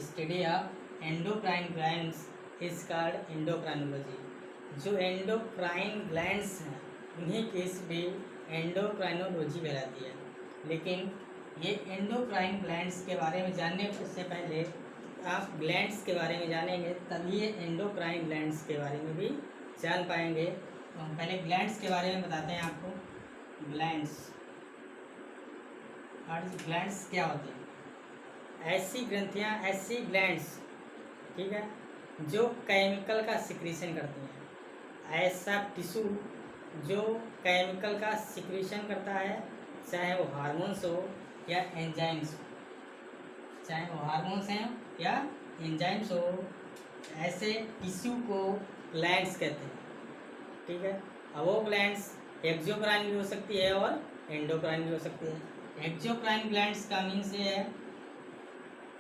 Study of endocrine glands is called endocrinology. जो endocrine glands हैं उन्हीं की भी एंडोक्राइनोलॉजी कहलाती है। लेकिन ये एंडोक्राइन ग्लैंड्स के बारे में जानने से पहले आप ग्लैंड्स के बारे में जानेंगे, तभी ये एंडोक्राइन ग्लैंड्स के बारे में भी जान पाएंगे। तो हम पहले ग्लैंड्स के बारे में बताते हैं आपको। ग्लैंड्स और ग्लैंड्स क्या होते हैं? ऐसी ग्रंथियाँ, ऐसी ग्लैंड्स, ठीक है, जो केमिकल का सिक्रीशन करती हैं। ऐसा टिश्यू जो केमिकल का सिक्रीशन करता है, चाहे वो हार्मोन्स हो या एंजाइम्स हो, चाहे वो हार्मोन्स हैं या एंजाइम्स हो, ऐसे टिश्यू को ग्लैंड्स कहते हैं। ठीक है, अब वो ग्लैंड्स एक्सोक्राइन भी हो सकती है और एंडोक्राइन भी हो सकती है। एक्सोक्राइन ग्लैंड्स का मीन्स ये है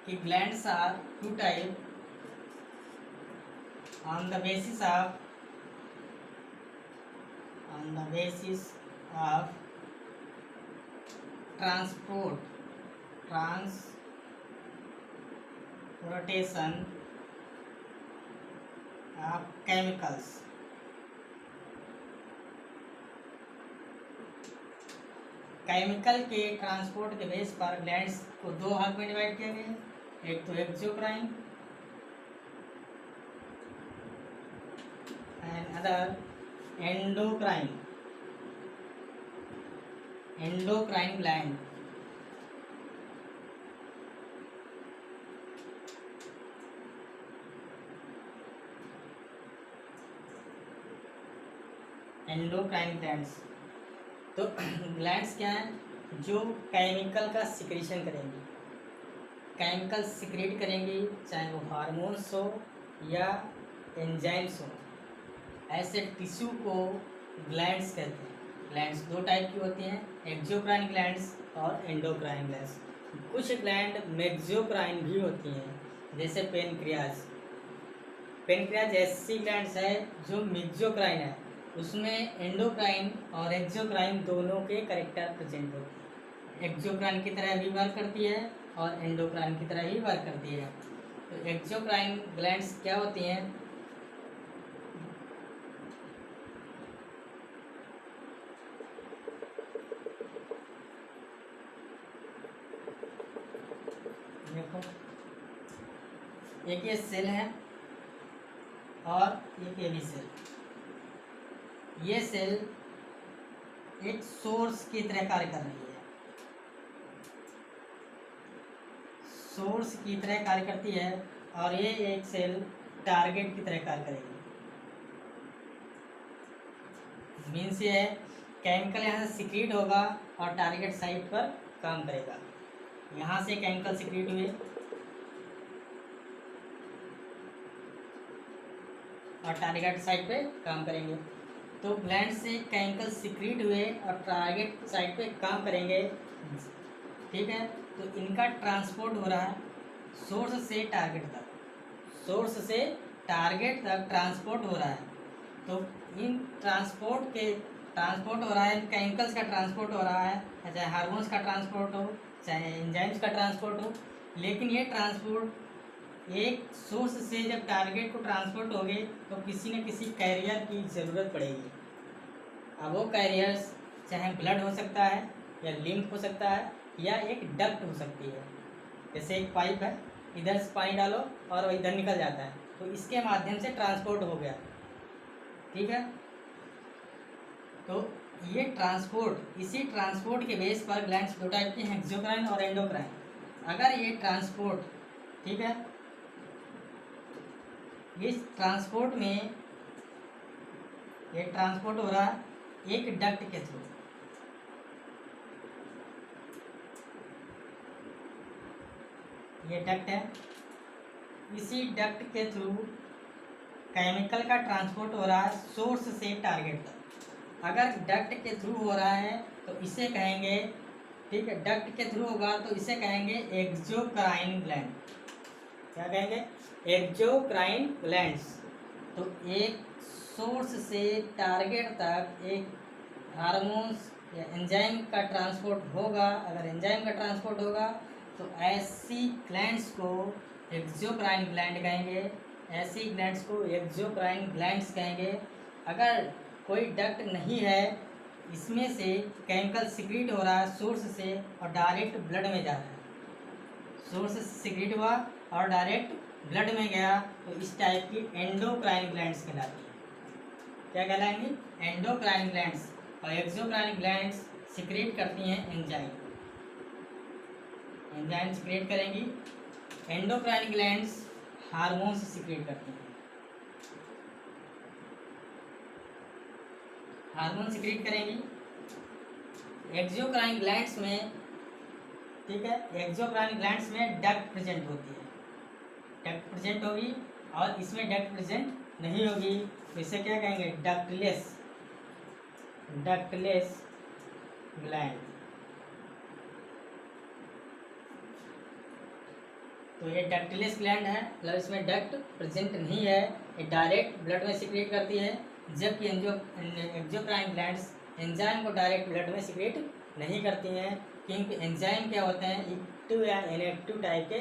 कि glands are two type on the basis of transportation of chemicals। Chemical के ट्रांसपोर्ट के बेस पर ग्लैंड्स को दो भाग में डिवाइड किया गया है, एक तो exocrine and other endocrine gland. Endocrine glands तो ग्लैंड्स क्या हैं? जो केमिकल का सिक्रीशन करेंगी, केमिकल सिक्रेट करेंगी, चाहे वो हार्मोन्स हो या एंजाइम्स हो। ऐसे टिश्यू को ग्लैंड्स कहते हैं। ग्लैंड्स दो टाइप की होती हैं, एक्सोक्राइन ग्लैंड्स और एंडोक्राइन ग्लैंड्स। कुछ ग्लैंड मेक्सोक्राइन भी होती हैं, जैसे पेनक्रियाज ऐसी ग्लैंड्स है जो मेक्सोक्राइन है, उसमें एंडोक्राइन और एक्सोक्राइन दोनों के कैरेक्टर प्रेजेंट होते हैं। एक्सोक्राइन की तरह भी वर्क करती है और एंडोक्राइन की तरह ही वर्क करती है। तो एक्सोक्राइन ग्लैंड्स क्या होती हैं? देखो, एक ये सेल है और एक ये भी सेल। ये सेल एक सोर्स की तरह कार्य कर रही है, सोर्स की तरह कार्य करती है, और ये एक सेल टारगेट की तरह कार्य करेगी। मीन्स ये है केमिकल यहाँ से सिक्रीट होगा और टारगेट साइट पर काम करेगा। यहाँ से केमिकल सिक्रीट हुए और टारगेट साइट पे काम करेंगे। तो ग्लैंड से केमिकल सिक्रीट हुए और टारगेट साइट पे काम करेंगे। ठीक है, तो इनका ट्रांसपोर्ट हो रहा है सोर्स से टारगेट तक, सोर्स से टारगेट तक ट्रांसपोर्ट हो रहा है। तो इन ट्रांसपोर्ट हो रहा है, केमिकल्स का ट्रांसपोर्ट हो रहा है, चाहे हार्मोन्स का ट्रांसपोर्ट हो, चाहे एंजाइम्स का ट्रांसपोर्ट हो। लेकिन ये ट्रांसपोर्ट एक सोर्स से जब टारगेट को ट्रांसपोर्ट हो गए तो किसी न किसी कैरियर की ज़रूरत पड़ेगी। अब वो कैरियर्स चाहे ब्लड हो सकता है या लिम्फ हो सकता है या एक डक्ट हो सकती है। जैसे एक पाइप है, इधर से पानी डालो और वो इधर निकल जाता है, तो इसके माध्यम से ट्रांसपोर्ट हो गया। ठीक है, तो ये ट्रांसपोर्ट, इसी ट्रांसपोर्ट के बेस पर ग्लैंड्स दो टाइप के हैं, एक्सोक्राइन और एंडोक्राइन। अगर ये ट्रांसपोर्ट, ठीक है, इस ट्रांसपोर्ट में ये ट्रांसपोर्ट हो रहा है एक डक्ट के थ्रू। ये डक्ट है, इसी डक्ट के थ्रू केमिकल का ट्रांसपोर्ट हो रहा है सोर्स से टारगेट तक। अगर डक्ट के थ्रू हो रहा है तो इसे कहेंगे, ठीक है, डक्ट के थ्रू होगा तो इसे कहेंगे एक्सोक्राइन ग्लैंड। क्या कहेंगे? Exocrine glands. तो एक सोर्स से टारगेट तक एक हार्मोन्स या एंजाइम का ट्रांसपोर्ट होगा। अगर एंजाइम का ट्रांसपोर्ट होगा तो ऐसी ग्लैंड्स को एक्सोक्राइन ग्लैंड कहेंगे, ऐसी ग्लैंड्स को एक्सोक्राइन ग्लैंड्स कहेंगे। अगर कोई डक्ट नहीं है, इसमें से केमिकल सिक्रीट हो रहा है सोर्स से और डायरेक्ट ब्लड में जा रहा है, सोर्स से सिक्रीट हुआ और डायरेक्ट ब्लड में गया, तो इस टाइप की एंडोक्राइन ग्लैंड्स कहलाती है। क्या कहलाएंगी? Endocrine glands. और एक्सोक्राइन ग्लैंड्स सिक्रीट करती हैं एंजाइम, एंजाइम सिक्रीट करेंगी। एंडोक्राइन ग्लैंड्स हार्मोन्स सिक्रीट करती हैं, हार्मोन सिक्रीट करेंगी। एक्सोक्राइन ग्लैंड्स में, ठीक है, एक्सोक्राइन ग्लैंड्स में डक्ट प्रेजेंट होती है, डक्ट प्रेजेंट होगी, और इसमें डक्ट प्रेजेंट नहीं होगी तो इसे क्या कहेंगे? Ductless, ductless gland. तो ये डक्टलेस ग्लैंड है, मतलब इसमें डक्ट प्रेजेंट नहीं है, ये डायरेक्ट ब्लड में सिक्रेट करती है, जबकि एक्सोक्राइन ग्लैंड्स एंजाइम को डायरेक्ट ब्लड में सिक्रेट नहीं करती हैं, क्योंकि एंजाइम क्या होते हैं? एक्टिव या इनएक्टिव टाइप के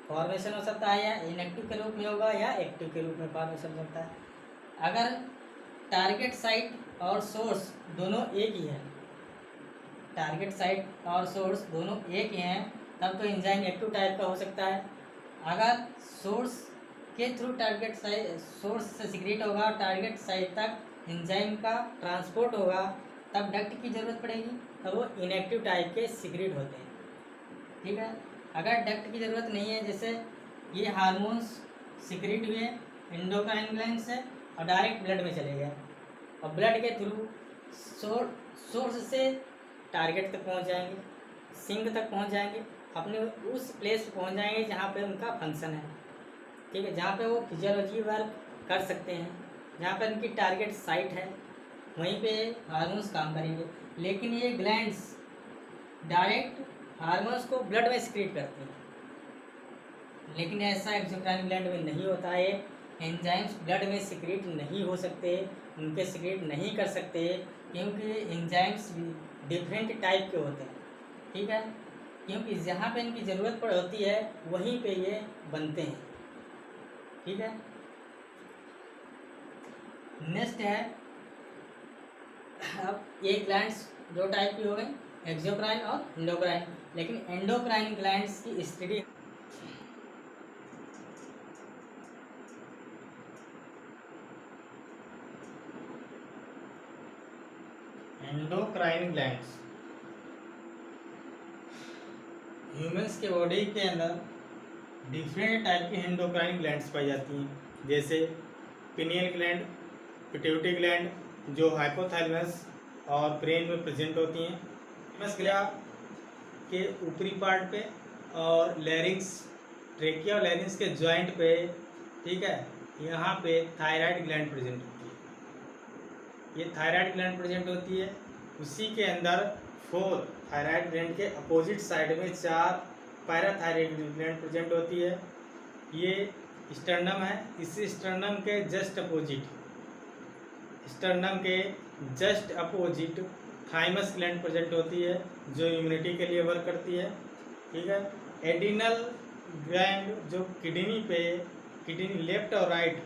फॉर्मेशन हो सकता है, या इनएक्टिव के रूप में होगा या एक्टिव के रूप में फॉर्मेशन होता है। अगर टारगेट साइट और सोर्स दोनों एक ही है, टारगेट साइट और सोर्स दोनों एक ही हैं, तब तो एंजाइम एक्टिव टाइप का हो सकता है। अगर सोर्स के थ्रू टारगेट साइट, सोर्स से सिक्रीट होगा, टारगेट साइट तक एंजाइम का ट्रांसपोर्ट होगा, तब डक्ट की ज़रूरत पड़ेगी, तब वो इनएक्टिव टाइप के सिक्रीट होते हैं, ठीक है। अगर डक्ट की ज़रूरत नहीं है, जैसे ये हार्मोन्स सिक्रीट हुए एंडोक्राइन ग्लैंड से और डायरेक्ट ब्लड में चले गए, और ब्लड के थ्रू सोर्स से टारगेट तक पहुंच जाएंगे, सिंक तक पहुंच जाएंगे, अपने उस प्लेस पे पहुंच जाएंगे जहाँ पे उनका फंक्शन है, ठीक है, जहाँ पे वो फिजियोलॉजी वर्क कर सकते हैं, जहाँ पर उनकी टारगेट साइट है, वहीं पे हार्मोन्स काम करेंगे। लेकिन ये ग्लैंड्स डायरेक्ट हार्मोन्स को ब्लड में सिक्रीट करते हैं, लेकिन ऐसा एक्सोक्राइन ग्लैंड में नहीं होता है। एंजाइम्स ब्लड में सिक्रीट नहीं हो सकते, उनके सिक्रीट नहीं कर सकते, क्योंकि एंजाइम्स डिफरेंट टाइप के होते हैं, ठीक है, क्योंकि जहाँ पे इनकी ज़रूरत पड़ होती है वहीं पे ये बनते हैं, ठीक है। नेक्स्ट है, अब ये ग्लैंड्स दो टाइप की हो गई, एक्सोक्राइन और एंडोक्राइन, लेकिन एंडोक्राइन ग्लैंड्स की स्टडी एंडोक्राइन ग्लैंड्स ह्यूमंस के बॉडी के अंदर डिफरेंट टाइप की एंडोक्राइन ग्लैंड्स पाई जाती हैं, जैसे पिनियल ग्लैंड, पिट्यूटरी ग्लैंड, जो हाइपोथैलेमस और ब्रेन में प्रेजेंट होती हैं, थैलेमस ग्लैंड के ऊपरी पार्ट पे, और लैरिंग्स, ट्रेकिया और लैरिंग्स के जॉइंट पे, ठीक है, यहाँ पे थायराइड ग्लैंड प्रेजेंट होती है, ये थायराइड ग्लैंड प्रेजेंट होती है। उसी के अंदर 4 थायराइड ग्लैंड के अपोजिट साइड में 4 पैराथायराइड ग्लैंड प्रेजेंट होती है। ये स्टर्नम है, इस स्टर्नम के जस्ट अपोजिट, स्टर्नम के just opposite thymus gland present होती है, जो इम्यूनिटी के लिए वर्क करती है, ठीक है। एडिनल ग्लैंड जो किडनी पे, किडनी लेफ्ट और राइट,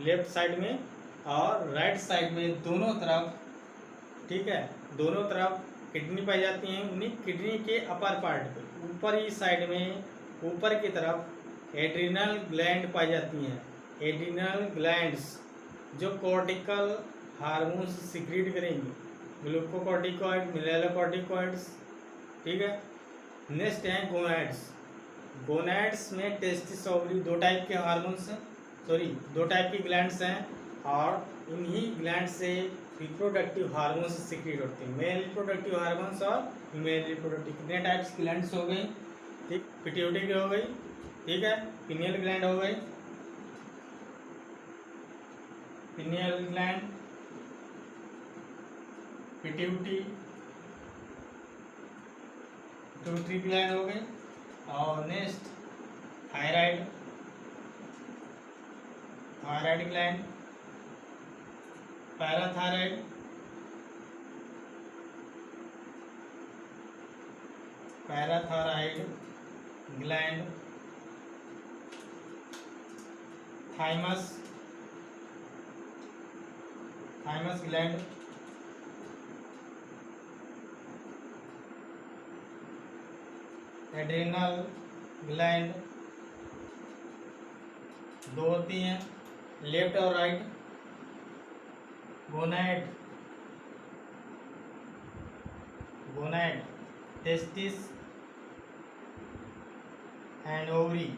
लेफ्ट साइड में और राइट साइड में दोनों तरफ, ठीक है, दोनों तरफ किडनी पाई जाती हैं। उन्हीं किडनी के अपर पार्ट पे, ऊपरी साइड में ऊपर की तरफ एड्रिनल ग्लैंड पाई जाती हैं। एड्रिनल ग्लैंड्स जो कॉर्टिकल हार्मोन्स सिक्रीट करेंगी, ग्लूकोकॉर्टिकॉइड, मिनरलोकॉर्टिकॉइड्स, ठीक है। नेक्स्ट है गोनैड्स। गोनैड्स में टेस्टिस ओवरी, 2 टाइप के हार्मोन्स हैं, सॉरी 2 टाइप की ग्लैंड्स हैं, और इन्हीं ग्लैंड से रिप्रोडक्टिव हार्मोन्स सिक्रीट होते हैं, मेल रिप्रोडक्टिव हार्मोन्स और फीमेल रिप्रोडक्टिव। कितने टाइप्स की ग्लैंड्स हो गई? ठीक, पिट्यूटरी हो गई, ठीक है, पिनियल ग्लैंड हो गई, pineal gland, pituitary, pituitary gland हो गई, और next thyroid, thyroid gland, parathyroid, parathyroid gland, thymus gland, adrenal gland, दो होती हैं, लेफ्ट और right, gonad, testis and ovary.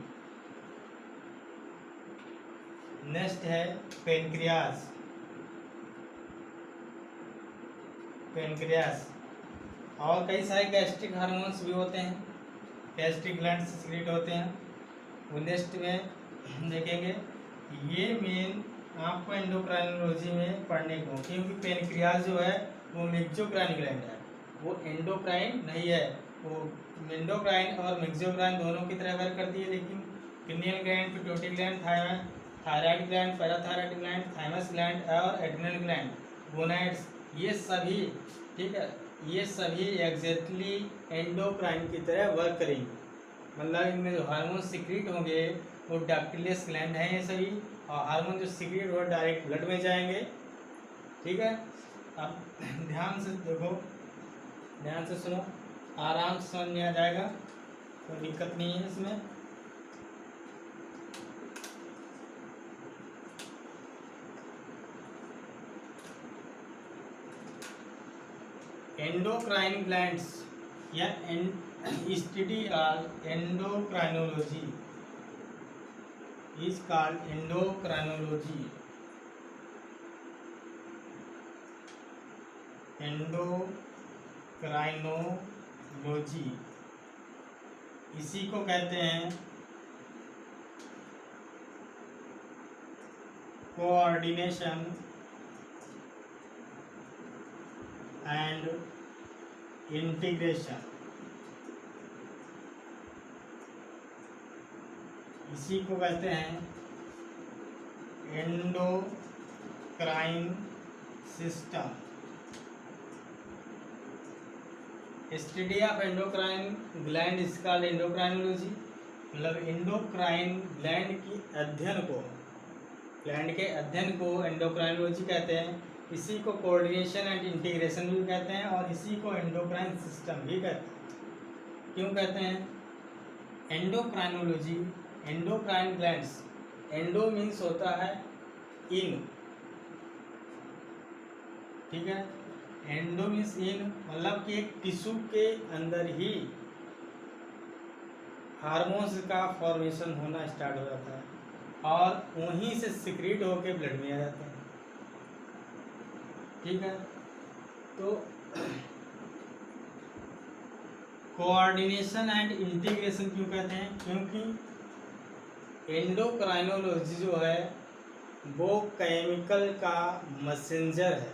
Next है पेनक्रियास, और कई सारे गैस्ट्रिक हार्मोन्स भी होते हैं, गैस्ट्रिक ग्लैंड से सिक्रीट होते हैं, वो नेक्स्ट में देखेंगे। ये मेन आपको एंडोक्राइनोलॉजी में पढ़ने को, क्योंकि पेनक्रियास जो है वो मेक्सोक्राइन ग्लैंड है, वो एंडोक्राइन नहीं है। वो एंडोक्राइन और मेक्सोक्राइन दोनों की तरह वर्क करती है, लेकिन pineal gland, pituitary gland, thyroid gland, parathyroid gland, thymus gland और एड्रिनल ग्लैंड, गोनाड्स, ये सभी, ठीक है, ये सभी एग्जैक्टली एंडोक्राइन की तरह वर्क करेंगे। मतलब इनमें जो हार्मोन सिक्रीट होंगे वो डक्टिलियस ग्लैंड हैं ये सभी, और हार्मोन जो सिक्रीट हो डायरेक्ट ब्लड में जाएंगे। ठीक है, अब ध्यान से देखो, ध्यान से सुनो, आराम से समझ में आ जाएगा, कोई दिक्कत नहीं है इसमें। एंडोक्राइन ग्लैंड्स या study of endocrinology is called endocrinology. Endocrinology इसी को कहते हैं कोऑर्डिनेशन एंड इंटीग्रेशन, इसी को कहते हैं endocrine system. Study of endocrine gland is called endocrinology, मतलब एंडोक्राइन ग्लैंड की अध्ययन को, ग्लैंड के अध्ययन को एंडोक्राइनोलॉजी कहते हैं। इसी को कोऑर्डिनेशन एंड इंटीग्रेशन भी कहते हैं, और इसी को एंडोक्राइन सिस्टम भी कहते हैं। क्यों कहते हैं endocrinology? Endocrine glands, endo means होता है इन, ठीक है, एंडो मीन्स इन, मतलब कि एक टिश्यू के अंदर ही हार्मोन्स का फॉर्मेशन होना स्टार्ट हो जाता है, और वहीं से सिक्रीट होकर ब्लड में आ जाते हैं। ठीक है, तो कोऑर्डिनेशन एंड इंटीग्रेशन क्यों कहते हैं? क्योंकि एंडोक्राइनोलॉजी जो है वो केमिकल का मैसेंजर है।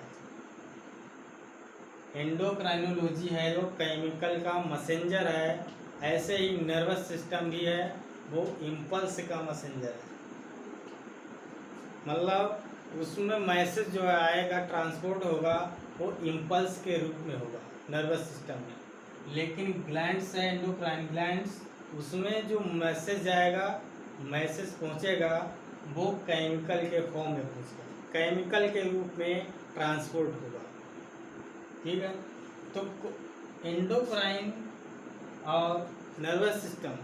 एंडोक्राइनोलॉजी है जो केमिकल का मैसेंजर है, ऐसे ही नर्वस सिस्टम भी है, वो इम्पल्स का मैसेंजर है। मतलब उसमें मैसेज जो आएगा, ट्रांसपोर्ट होगा, वो इम्पल्स के रूप में होगा नर्वस सिस्टम में। लेकिन ग्लैंड्स है, एंडोक्राइन ग्लैंड्स, उसमें जो मैसेज आएगा, मैसेज पहुंचेगा, वो केमिकल के फॉर्म में पहुंचेगा, केमिकल के रूप में ट्रांसपोर्ट होगा। ठीक है, तो एंडोक्राइन और नर्वस सिस्टम,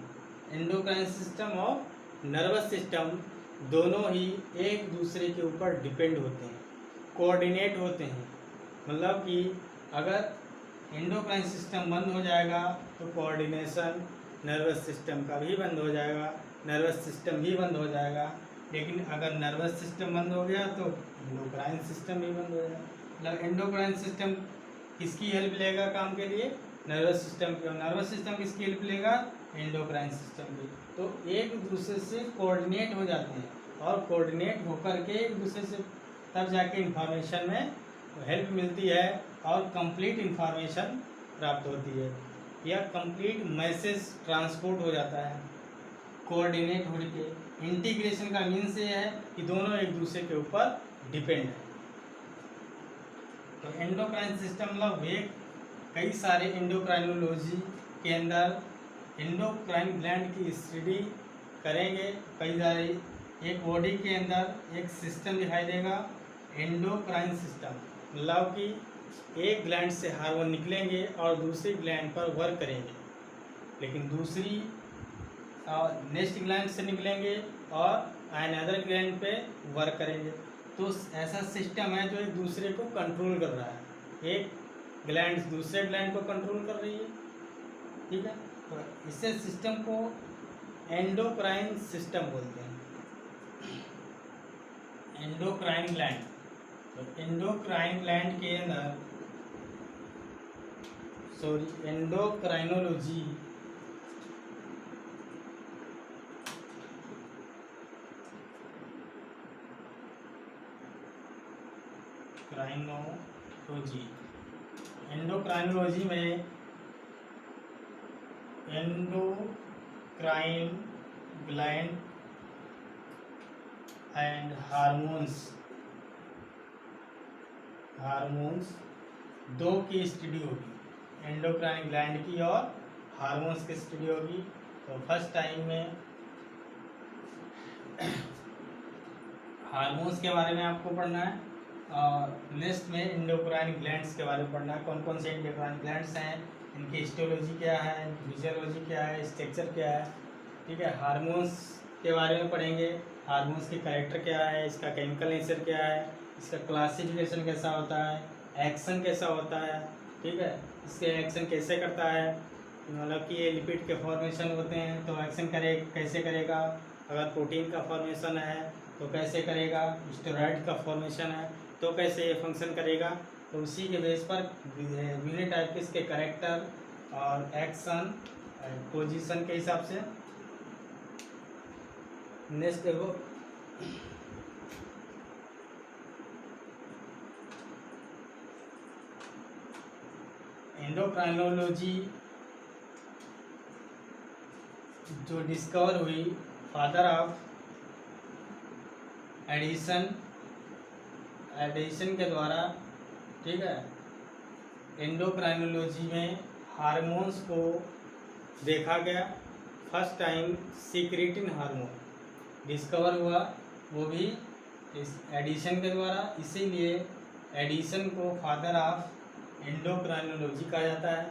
एंडोक्राइन सिस्टम और नर्वस सिस्टम दोनों ही एक दूसरे के ऊपर डिपेंड होते हैं, कोऑर्डिनेट होते हैं। मतलब कि अगर एंडोक्राइन सिस्टम बंद हो जाएगा तो कोऑर्डिनेशन नर्वस सिस्टम का भी बंद हो जाएगा, नर्वस सिस्टम भी बंद हो जाएगा। लेकिन अगर नर्वस सिस्टम बंद हो गया तो एंडोक्राइन सिस्टम भी बंद हो जाएगा। मतलब एंडोक्राइन सिस्टम किसकी हेल्प लेगा काम के लिए? नर्वस सिस्टम की। और नर्वस सिस्टम किसकी हेल्प लेगा? एंडोक्राइन सिस्टम की। तो एक दूसरे से कोऑर्डिनेट हो जाते हैं, और कोऑर्डिनेट होकर के एक दूसरे से तब जाके इंफॉर्मेशन में हेल्प मिलती है और कंप्लीट इंफॉर्मेशन प्राप्त होती है, या कंप्लीट मैसेज ट्रांसपोर्ट हो जाता है कोऑर्डिनेट होने के। इंटीग्रेशन का मीन्स ये है कि दोनों एक दूसरे के ऊपर डिपेंड है। तो एंडोक्राइन सिस्टम मतलब वे कई सारे एंडोक्राइनोलॉजी के अंदर एंडोक्राइन ग्लैंड की स्टडी करेंगे, कई सारे एक बॉडी के अंदर एक सिस्टम दिखाई देगा, एंडोक्राइन सिस्टम, मतलब कि एक ग्लैंड से हार्मोन निकलेंगे और दूसरी ग्लैंड पर वर्क करेंगे, लेकिन दूसरी नेक्स्ट ग्लैंड से निकलेंगे और अनदर ग्लैंड पे वर्क करेंगे। तो ऐसा सिस्टम है जो एक दूसरे को कंट्रोल कर रहा है, एक ग्लैंड दूसरे ग्लैंड को कंट्रोल कर रही है, ठीक है। तो इसे सिस्टम को एंडोक्राइन सिस्टम बोलते हैं, एंडोक्राइन ग्लैंड। तो एंडोक्राइन ग्लैंड के अंदर एंडोक्राइनोलॉजी एंडोक्राइनोलॉजी में एंडोक्राइन ग्लैंड एंड हार्मोन्स दो की स्टडी होगी, एंडोक्राइन ग्लैंड की और हार्मोन्स की स्टडी होगी। तो फर्स्ट टाइम में हार्मोन्स के बारे में आपको पढ़ना है और नेक्स्ट में एंडोक्राइन ग्लैंड्स के बारे में पढ़ना है, कौन कौन से एंडोक्राइन ग्लैंड्स हैं, इनकी हिस्टोलॉजी क्या है, फिजियोलॉजी क्या है, स्ट्रक्चर क्या है, ठीक है। हार्मोन्स के बारे में पढ़ेंगे, हार्मोन्स के कैरेक्टर क्या है, इसका केमिकल नेचर क्या है, इसका क्लासिफिकेशन कैसा होता है, एक्शन कैसा होता है, ठीक है, इसके एक्शन कैसे करता है, मतलब कि ये लिपिड के फॉर्मेशन होते हैं तो एक्शन कैसे करेगा, अगर प्रोटीन का फॉर्मेशन है तो कैसे करेगा, स्टेरॉइड का फॉर्मेशन है तो कैसे ये फंक्शन करेगा। तो उसी के बेस पर विभिन्न टाइप के इसके कैरेक्टर और एक्शन पोजीशन के हिसाब से। नेक्स्ट देखो, एंडोक्राइनोलॉजी जो डिस्कवर हुई फादर ऑफ एडिशन के द्वारा, ठीक है। एंडोक्राइनोलॉजी में हार्मोन्स को देखा गया, first time secretin hormone discover हुआ, वो भी इस एडिशन के द्वारा, इसीलिए एडिशन को फादर ऑफ एंडोक्राइनोलॉजी कहा जाता है।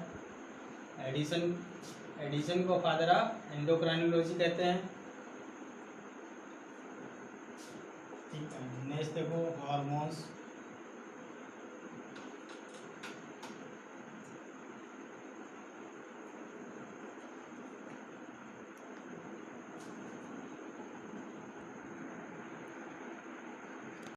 एडिशन को फादर ऑफ एंडोक्राइनोलॉजी कहते हैं, ठीक है। नेक्स्ट देखो हार्मोन्स।